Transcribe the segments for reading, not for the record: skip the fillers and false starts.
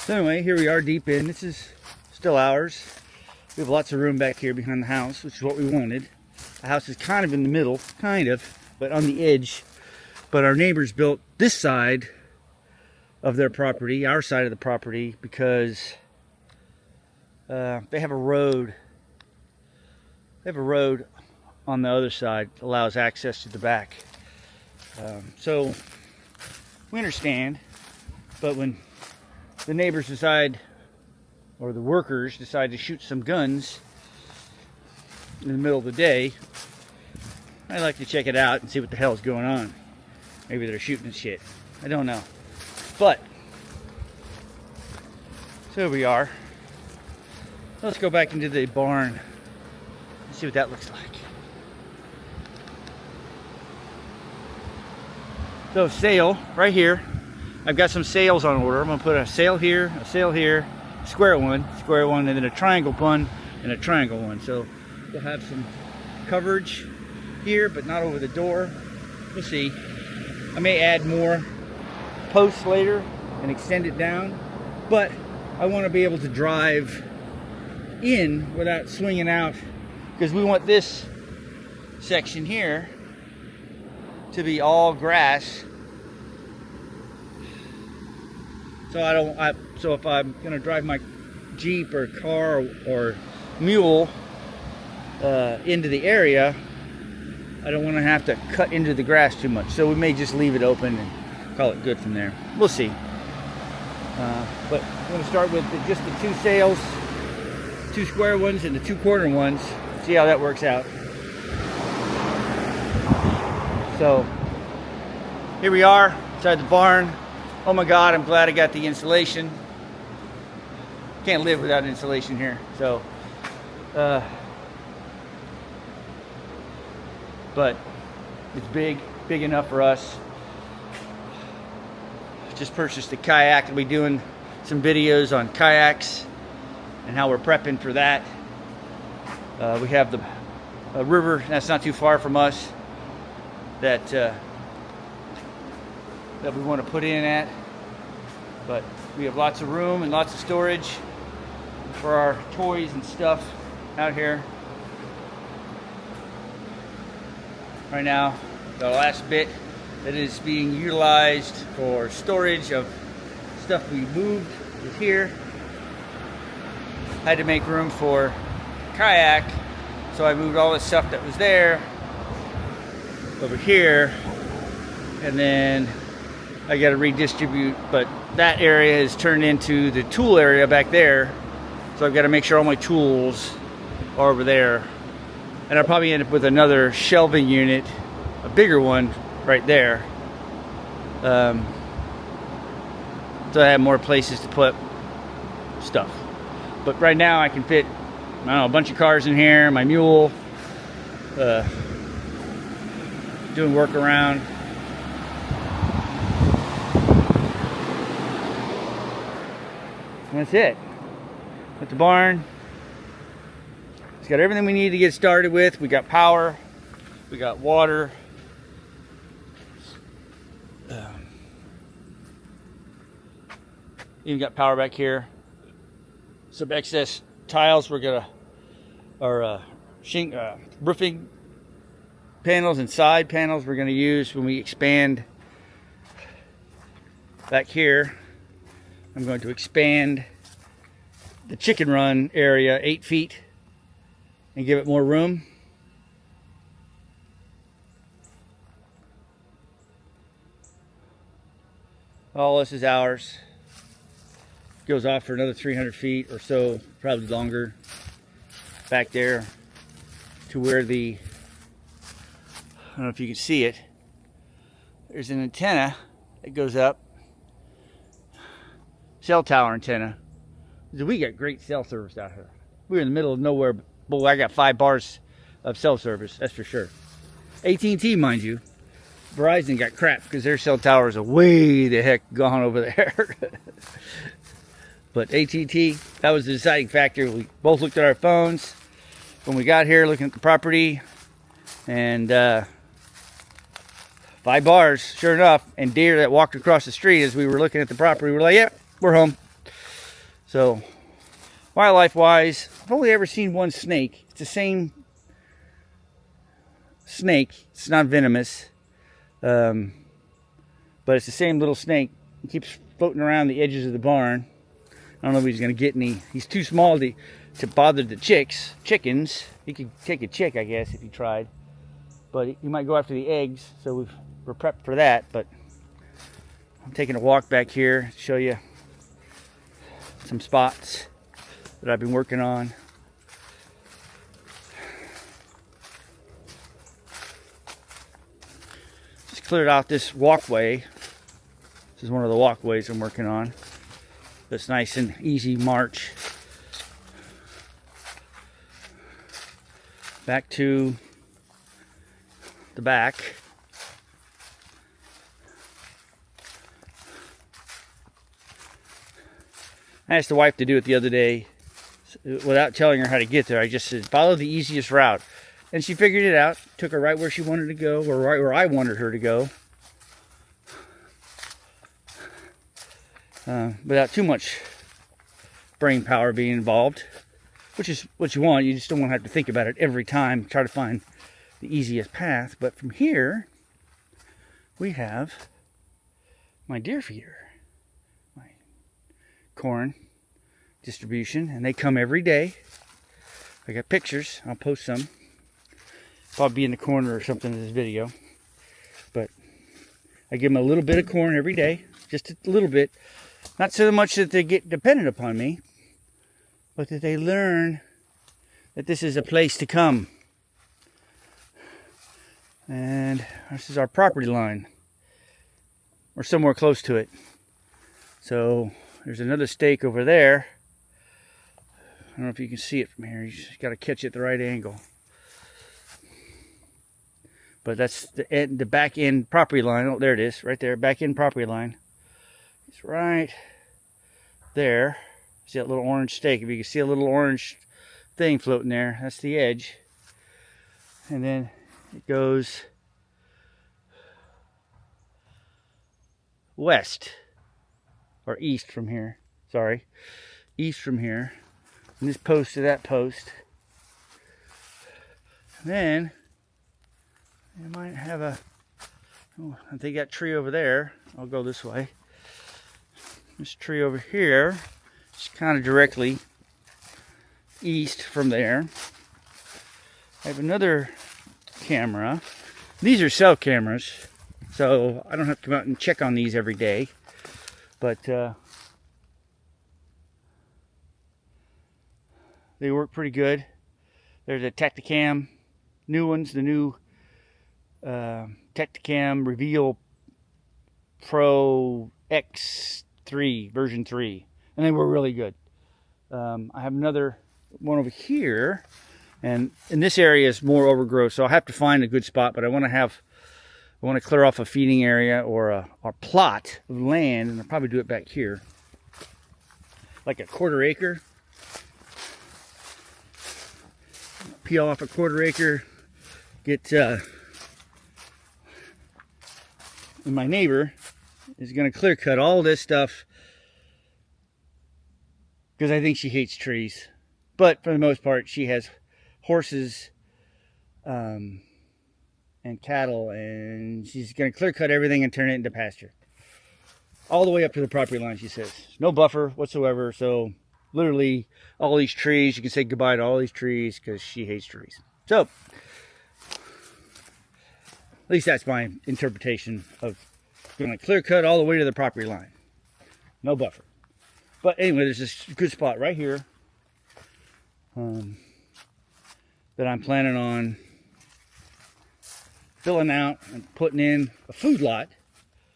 So anyway, here we are deep in. This is still ours. We have lots of room back here behind the house, which is what we wanted. The house is kind of in the middle, but on the edge. But our neighbors built this side of their property, our side of the property, because they have a road. They have a road on the other side that allows access to the back. So we understand, but when the neighbors decide, or the workers decide to shoot some guns in the middle of the day, I like to check it out and see what the hell's going on. Maybe they're shooting shit. I don't know. But, so here we are. Let's go back into the barn and see what that looks like. So sail, right here. I've got some sails on order. I'm gonna put a sail here, square one, and then a triangle one, and a triangle one. So we'll have some coverage here, but not over the door. We'll see. I may add more posts later and extend it down, but I want to be able to drive in without swinging out, because we want this section here to be all grass. So if I'm gonna drive my Jeep or car or mule into the area, I don't want to have to cut into the grass too much. So we may just leave it open and call it good from there. We'll see. But I'm going to start with just the two sails, two square ones and the two corner ones. See how that works out. So here we are inside the barn. Oh my God, I'm glad I got the insulation. Can't live without insulation here. So, but it's big enough for us. Just purchased a kayak. I'll be doing some videos on kayaks and how we're prepping for that. We have the river that's not too far from us that we want to put in at, but we have lots of room and lots of storage for our toys and stuff out here. Right now, the last bit that is being utilized for storage of stuff we moved is here. Had to make room for kayak, so I moved all the stuff that was there over here, and then I got to redistribute, but that area is turned into the tool area back there, so I've got to make sure all my tools are over there. And I'll probably end up with another shelving unit, a bigger one right there, so I have more places to put stuff. But right now I can fit, I don't know, a bunch of cars in here, my mule, doing work around. And that's it. At the barn, it's got everything we need to get started with. We got power, we got water, even got power back here. Some excess tiles we're gonna, or roofing panels and side panels we're gonna use when we expand back here. I'm going to expand the chicken run area 8 feet and give it more room. All this is ours. Goes off for another 300 feet or so, probably longer, back there to where the, I don't know if you can see it, there's an antenna that goes up, cell tower antenna. We got great cell service out here. We're in the middle of nowhere. Boy, I got 5 bars of cell service, that's for sure. AT&T, mind you. Verizon got crap because their cell towers are way the heck gone over there. But AT&T, that was the deciding factor. We both looked at our phones when we got here, looking at the property, and 5 bars, sure enough. And deer that walked across the street as we were looking at the property, we're like, yep, we're home. So wildlife wise, I've only ever seen one snake. It's the same snake. It's not venomous, but it's the same little snake. It keeps floating around the edges of the barn. I don't know if he's gonna get any. He's too small to bother the chickens. He could take a chick, I guess, if he tried, but he might go after the eggs, so we're prepped for that. But I'm taking a walk back here to show you some spots that I've been working on. Just cleared out this walkway. This is one of the walkways I'm working on. It's nice and easy march back to the back. I asked the wife to do it the other day without telling her how to get there. I just said, follow the easiest route. And she figured it out. Took her right where she wanted to go, or right where I wanted her to go. Without too much brain power being involved, which is what you want. You just don't want to have to think about it every time, try to find the easiest path. But from here, we have my deer feeder, my corn distribution, and they come every day. I got pictures. I'll post some. Probably be in the corner or something of this video. But I give them a little bit of corn every day, just a little bit. Not so much that they get dependent upon me, but that they learn that this is a place to come. And this is our property line. We're somewhere close to it. So there's another stake over there. I don't know if you can see it from here. You just got to catch it at the right angle. But that's the back end property line. Oh, there it is, right there, back end property line. It's right there. See that little orange stake? If you can see a little orange thing floating there, that's the edge. And then it goes west, or east from here. Sorry, east from here. From this post to that post. And then you might have a, oh, I think that tree over there. I'll go this way. This tree over here is kind of directly east from there. I have another camera. These are cell cameras, so I don't have to come out and check on these every day. But they work pretty good. There's a Tactacam, new ones, the new Tactacam Reveal Pro X3, version 3. And they were really good. I have another one over here. And in this area is more overgrowth, so I'll have to find a good spot. But I want to clear off a feeding area or a plot of land, and I'll probably do it back here, like a 1/4 acre. Peel off a 1/4 acre. Get and my neighbor is going to clear cut all this stuff because I think she hates trees. But for the most part, she has horses and cattle, and she's going to clear cut everything and turn it into pasture. All the way up to the property line, she says. No buffer whatsoever, so literally all these trees, you can say goodbye to all these trees because she hates trees. So, at least that's my interpretation of going to clear cut all the way to the property line. No buffer. But anyway, there's this good spot right here that I'm planning on filling out and putting in a food lot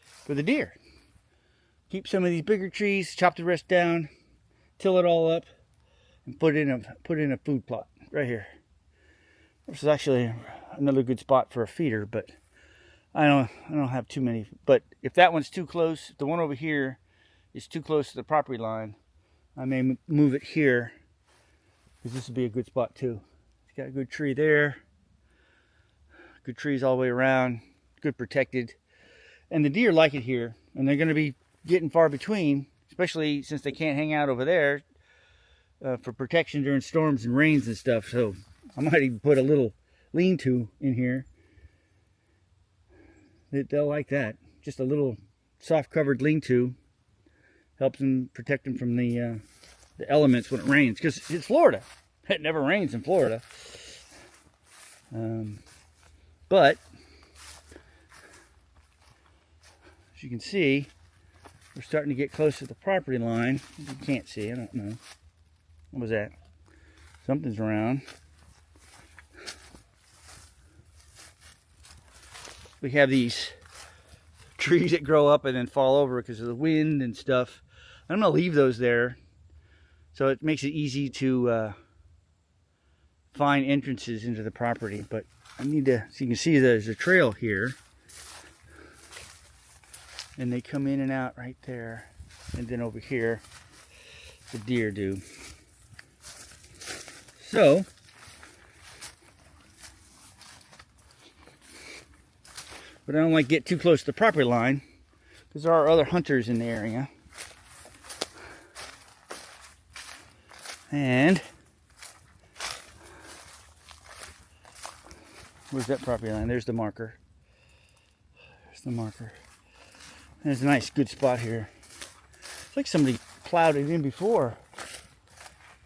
for the deer. Keep some of these bigger trees, chop the rest down, till it all up, and put in a food plot right here. This is actually another good spot for a feeder, but I don't have too many. But if that one's too close, if the one over here is too close to the property line, I may move it here, because this would be a good spot too. It's got a good tree there, good trees all the way around, good protected, and the deer like it here, and they're going to be getting far between, especially since they can't hang out over there for protection during storms and rains and stuff. So I might even put a little lean-to in here. They'll like that. Just a little soft-covered lean-to helps them protect them from the elements when it rains. Because it's Florida. It never rains in Florida. But as you can see, we're starting to get close to the property line. You can't see, I don't know. What was that? Something's around. We have these trees that grow up and then fall over because of the wind and stuff. I'm going to leave those there so it makes it easy to find entrances into the property. But I need to, so you can see there's a trail here. And they come in and out right there. And then over here, the deer do. So, but I don't like to get too close to the property line because there are other hunters in the area. And where's that property line? There's the marker. There's the marker. There's a nice good spot here. It's like somebody plowed it in before.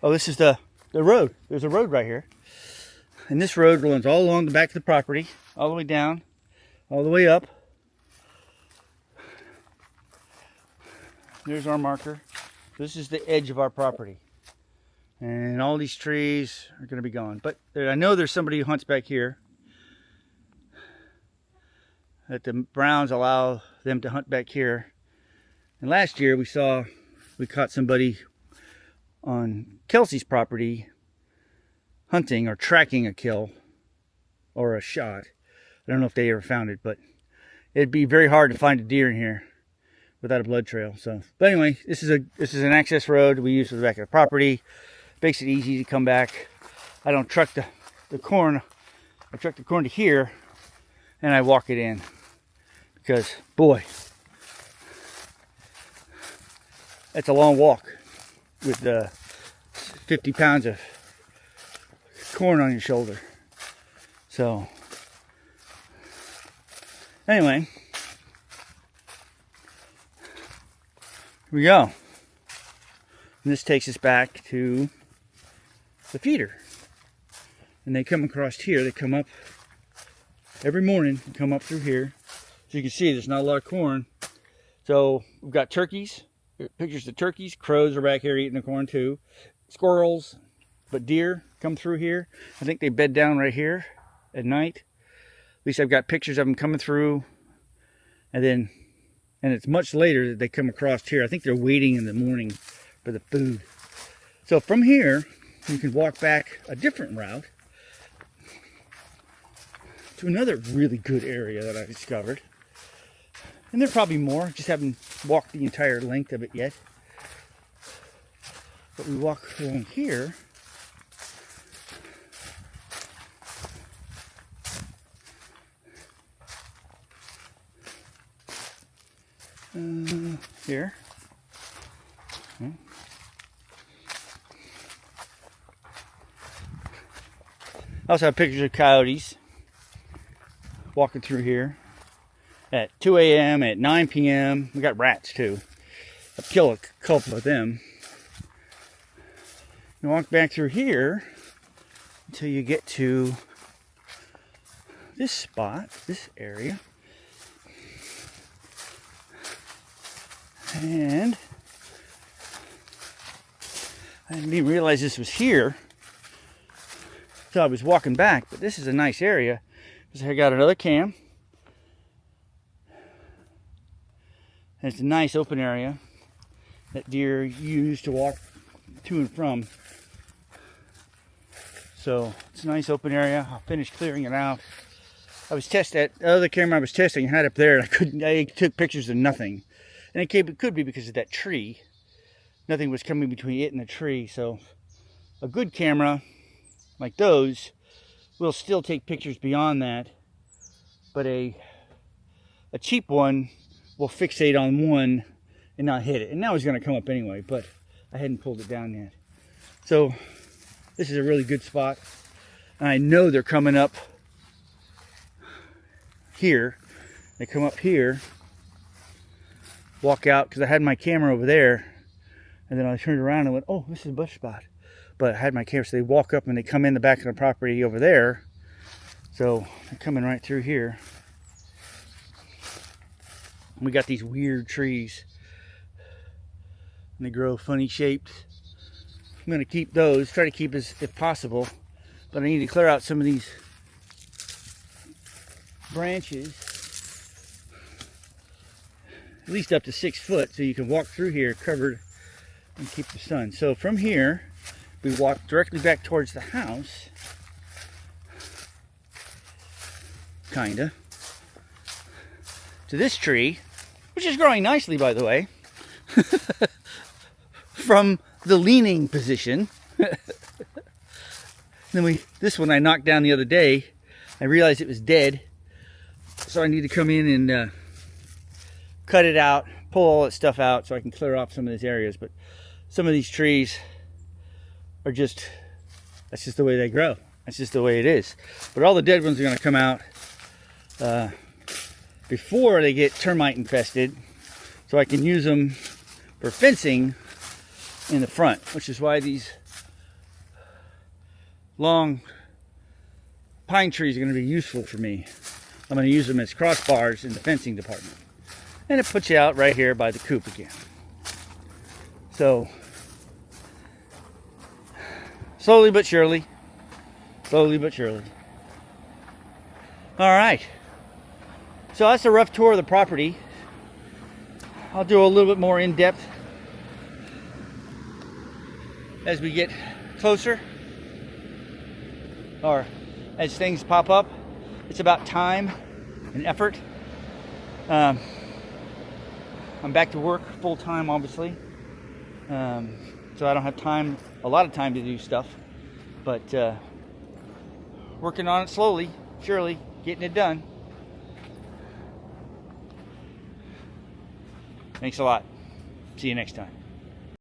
Oh, this is the road. There's a road right here. And this road runs all along the back of the property, all the way down, all the way up. There's our marker. This is the edge of our property. And all these trees are going to be gone. But I know there's somebody who hunts back here. That the Browns allow them to hunt back here. And last year we caught somebody on Kelsey's property hunting or tracking a kill or a shot. I don't know if they ever found it, but it'd be very hard to find a deer in here without a blood trail. So, but anyway, this is an access road we use for the back of the property. Makes it easy to come back. I don't truck the corn. I truck the corn to here, and I walk it in because, boy, that's a long walk with 50 pounds of corn on your shoulder. So, anyway, here we go. And this takes us back to the feeder. And they come across here. They come up every morning. They come up through here. So you can see there's not a lot of corn. So we've got turkeys. Pictures of turkeys. Crows are back here eating the corn too. Squirrels. But deer come through here. I think they bed down right here at night. At least I've got pictures of them coming through. And it's much later that they come across here. I think they're waiting in the morning for the food. So from here, you can walk back a different route to another really good area that I discovered. And there are probably more, just haven't walked the entire length of it yet. But we walk along here. Here. I also have pictures of coyotes walking through here at 2 a.m., at 9 p.m. We got rats too. I've killed a couple of them. You walk back through here until you get to this spot, this area. And I didn't even realize this was here until I was walking back, but this is a nice area because I got another cam. And it's a nice open area that deer use to walk to and from. So it's a nice open area. I'll finish clearing it out. I was testing the other camera I was testing, I had up there, and I took pictures of nothing. And it could be because of that tree. Nothing was coming between it and the tree. So a good camera like those will still take pictures beyond that. But a cheap one will fixate on one and not hit it. And now it's going to come up anyway, but I hadn't pulled it down yet. So this is a really good spot. And I know they're coming up here. They come up here, walk out, because I had my camera over there, and then I turned around and went, oh, this is a bush spot. But I had my camera, so they walk up and they come in the back of the property over there. So they're coming right through here. We got these weird trees, and they grow funny shaped. I'm going to keep those, try to keep as if possible, but I need to clear out some of these branches, at least up to 6 foot, so you can walk through here covered and keep the sun. So from here, we walk directly back towards the house, kinda, to this tree, which is growing nicely, by the way, from the leaning position. Then this one I knocked down the other day. I realized it was dead, so I need to come in and cut it out, pull all that stuff out so I can clear off some of these areas. But some of these trees are just, that's just the way they grow. That's just the way it is. But all the dead ones are going to come out before they get termite infested, so I can use them for fencing in the front, which is why these long pine trees are going to be useful for me. I'm going to use them as crossbars in the fencing department. And it puts you out right here by the coop again. So, slowly but surely. Slowly but surely. Alright. So that's a rough tour of the property. I'll do a little bit more in-depth as we get closer, or as things pop up. It's about time and effort. I'm back to work full time, obviously, so I don't have time, a lot of time to do stuff, but working on it slowly, surely, getting it done. Thanks a lot. See you next time.